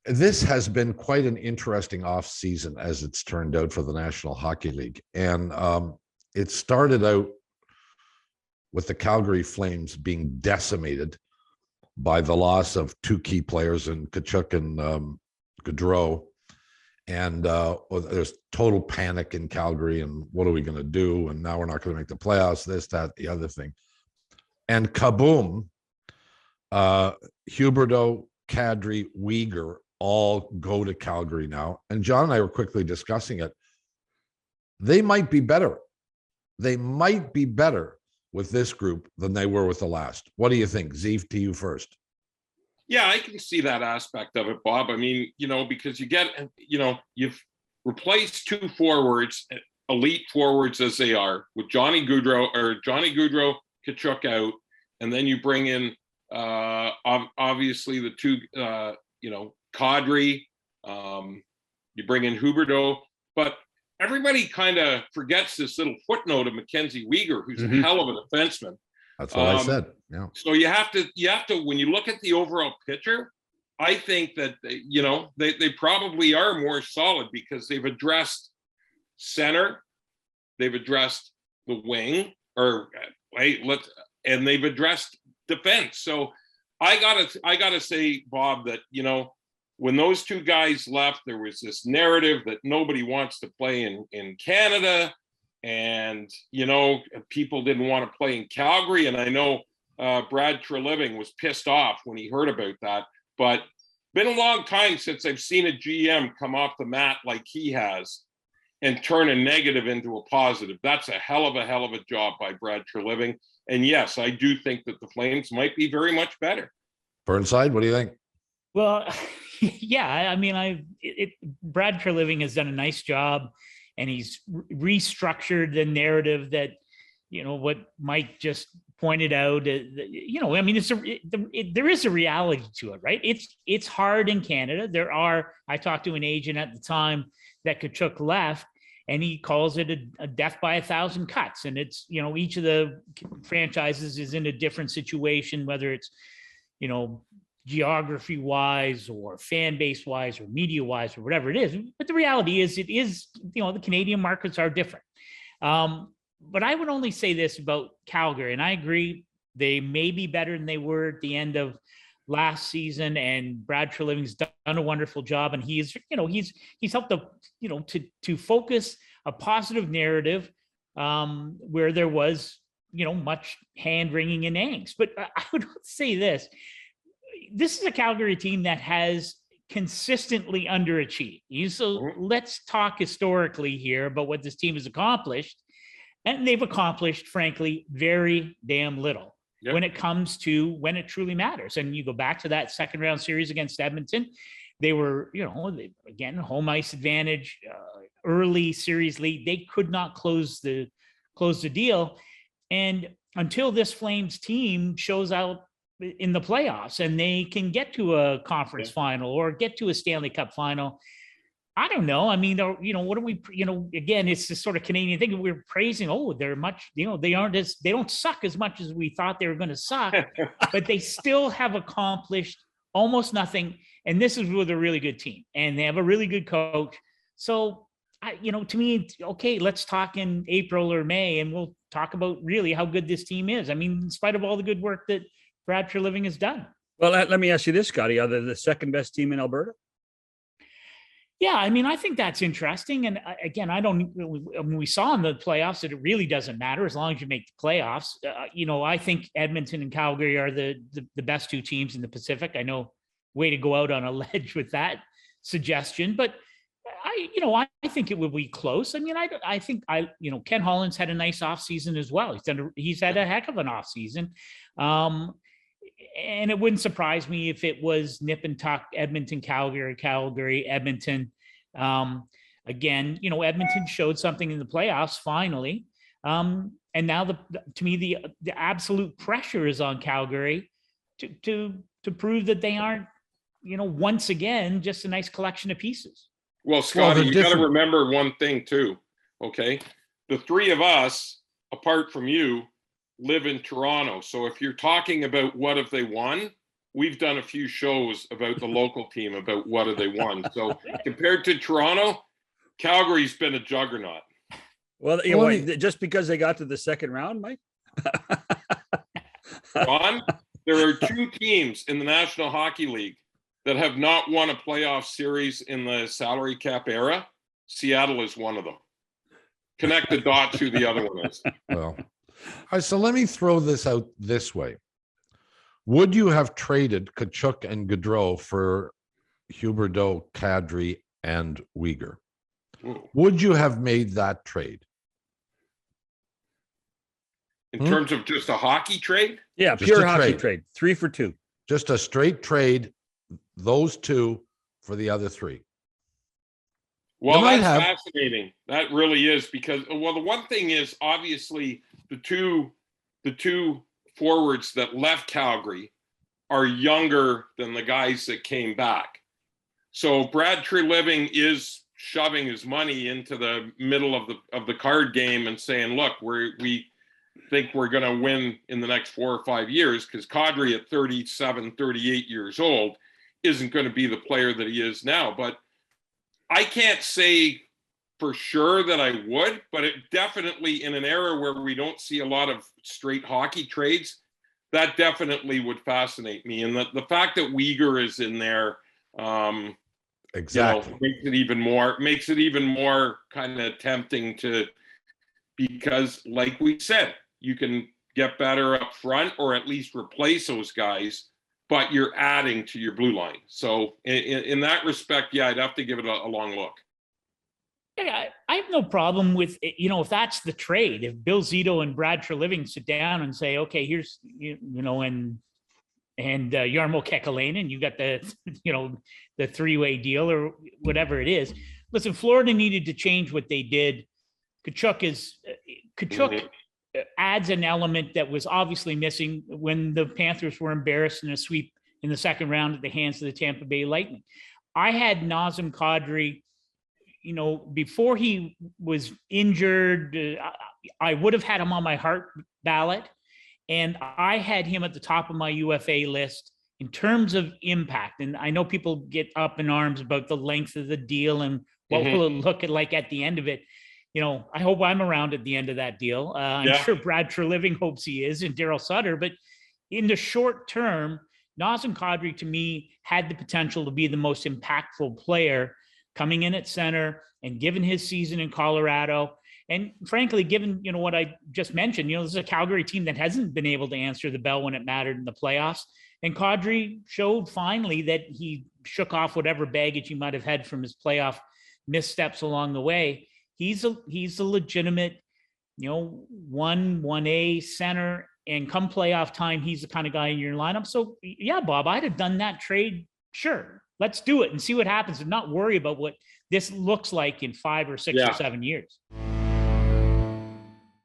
This has been quite an interesting off season, as it's turned out, for the National Hockey League. And it started out with the Calgary Flames being decimated by the loss of two key players in Tkachuk and Gaudreau. And there's total panic in Calgary. And what are we going to do? And now we're not going to make the playoffs, this, that, the other thing. And kaboom, Huberdeau, Kadri, Weegar all go to Calgary now. And John and I were quickly discussing it. They might be better. They might be better with this group than they were with the last. What do you think? Zeev, to you first. Yeah, I can see that aspect of it, Bob. I mean, because you've replaced two forwards, elite forwards as they are, with Johnny Gaudreau, Tkachuk out, and then you bring in obviously the two, Kadri, you bring in Huberdeau, but everybody kind of forgets this little footnote of Mackenzie Weegar, who's a hell of a defenseman. That's what I said. Yeah. So you have to, when you look at the overall picture, I think that, they probably are more solid because they've addressed center, they've addressed the wing, and they've addressed defense. So I gotta say, Bob, that, when those two guys left, there was this narrative that nobody wants to play in Canada. And, people didn't want to play in Calgary. And I know Brad Treliving was pissed off when he heard about that. But been a long time since I've seen a GM come off the mat like he has and turn a negative into a positive. That's a hell of a job by Brad Treliving. And yes, I do think that the Flames might be very much better. Burnside, what do you think? Well, yeah, I mean, Brad Treliving has done a nice job, and he's restructured the narrative that, what Mike just pointed out. I mean, there is a reality to it, right? It's hard in Canada. I talked to an agent at the time that Tkachuk left, and he calls it a death by 1,000 cuts. And it's, each of the franchises is in a different situation, whether it's, geography wise or fan base wise or media wise or whatever it is. But the reality is the Canadian markets are different. But I would only say this about Calgary, and I agree, they may be better than they were at the end of last season, and Brad Treliving's done a wonderful job, and he's helped to focus a positive narrative where there was much hand wringing and angst. But I would say this is a Calgary team that has consistently underachieved. So let's talk historically here about what this team has accomplished. And they've accomplished, frankly, very damn little when it comes to when it truly matters. And you go back to that second round series against Edmonton. They were, again, home ice advantage, early series lead. They could not close the deal. And until this Flames team shows out in the playoffs and they can get to a conference final or get to a Stanley Cup final, I don't know. I mean, what are we, again, it's this sort of Canadian thing. We're praising, they're much, they don't suck as much as we thought they were going to suck, but they still have accomplished almost nothing. And this is with a really good team, and they have a really good coach. So, to me, okay, let's talk in April or May, and we'll talk about really how good this team is. I mean, in spite of all the good work that Brad Treliving has done. Well, let me ask you this, Scotty. Are they the second best team in Alberta? Yeah, I mean, I think that's interesting. And again, we saw in the playoffs that it really doesn't matter as long as you make the playoffs. I think Edmonton and Calgary are the best two teams in the Pacific. I know, way to go out on a ledge with that suggestion, but I think it will be close. I mean, I think Ken Holland's had a nice offseason as well. He's had a heck of an offseason. And it wouldn't surprise me if it was nip and tuck, Edmonton, Calgary, Edmonton. Again, Edmonton showed something in the playoffs finally. And now to me, the absolute pressure is on Calgary to prove that they aren't, once again, just a nice collection of pieces. Well, Scotty, you got to remember one thing too. Okay. The three of us, apart from you, live in Toronto. So if you're talking about what have they won, we've done a few shows about the local team, about what have they won. So compared to Toronto, Calgary's been a juggernaut. Well, you know what, just because they got to the second round, Mike? Ron, there are 2 teams in the National Hockey League that have not won a playoff series in the salary cap era. Seattle is one of them. Connect the dots who the other one is. Well, all right, so let me throw this out this way. Would you have traded Tkachuk and Gaudreau for Huberdeau, Kadri, and Uyghur? Ooh. Would you have made that trade? In terms of just a hockey trade? Yeah, Just pure a hockey trade. trade. 3 for 2. Just a straight trade, those 2 for the other 3. Well, You might that's have. fascinating. That really is, because, well, the one thing is obviously the two forwards that left Calgary are younger than the guys that came back. So Brad Treliving is shoving his money into the middle of the card game and saying, look, we think we're going to win in the next 4 or 5 years, because Kadri at 37, 38 years old isn't going to be the player that he is now. But I can't say for sure that I would, but it definitely, in an era where we don't see a lot of straight hockey trades, that definitely would fascinate me. And the fact that Uyghur is in there, Exactly. makes it even more kind of tempting to, because like we said, you can get better up front or at least replace those guys, but you're adding to your blue line. So in that respect, yeah, I'd have to give it a long look. Yeah, I have no problem with, if that's the trade. If Bill Zito and Brad Treliving sit down and say, okay, here's, and Jarmo Kekalainen, you got the, the 3-way deal or whatever it is. Listen, Florida needed to change what they did. Tkachuk adds an element that was obviously missing when the Panthers were embarrassed in a sweep in the second round at the hands of the Tampa Bay Lightning. I had Nazem Kadri, before he was injured, I would have had him on my heart ballot. And I had him at the top of my UFA list in terms of impact. And I know people get up in arms about the length of the deal and what will it look like at the end of it. I hope I'm around at the end of that deal. I'm sure Brad Treliving hopes he is, and Daryl Sutter. But in the short term, Nazem Kadri, to me, had the potential to be the most impactful player coming in at center, and given his season in Colorado, and frankly, given, what I just mentioned, this is a Calgary team that hasn't been able to answer the bell when it mattered in the playoffs. And Kadri showed finally that he shook off whatever baggage he might have had from his playoff missteps along the way. He's a legitimate, 1A center, and come playoff time, he's the kind of guy in your lineup. So yeah, Bob, I'd have done that trade. Sure. Let's do it and see what happens, and not worry about what this looks like in 5 or 6 or 7 years.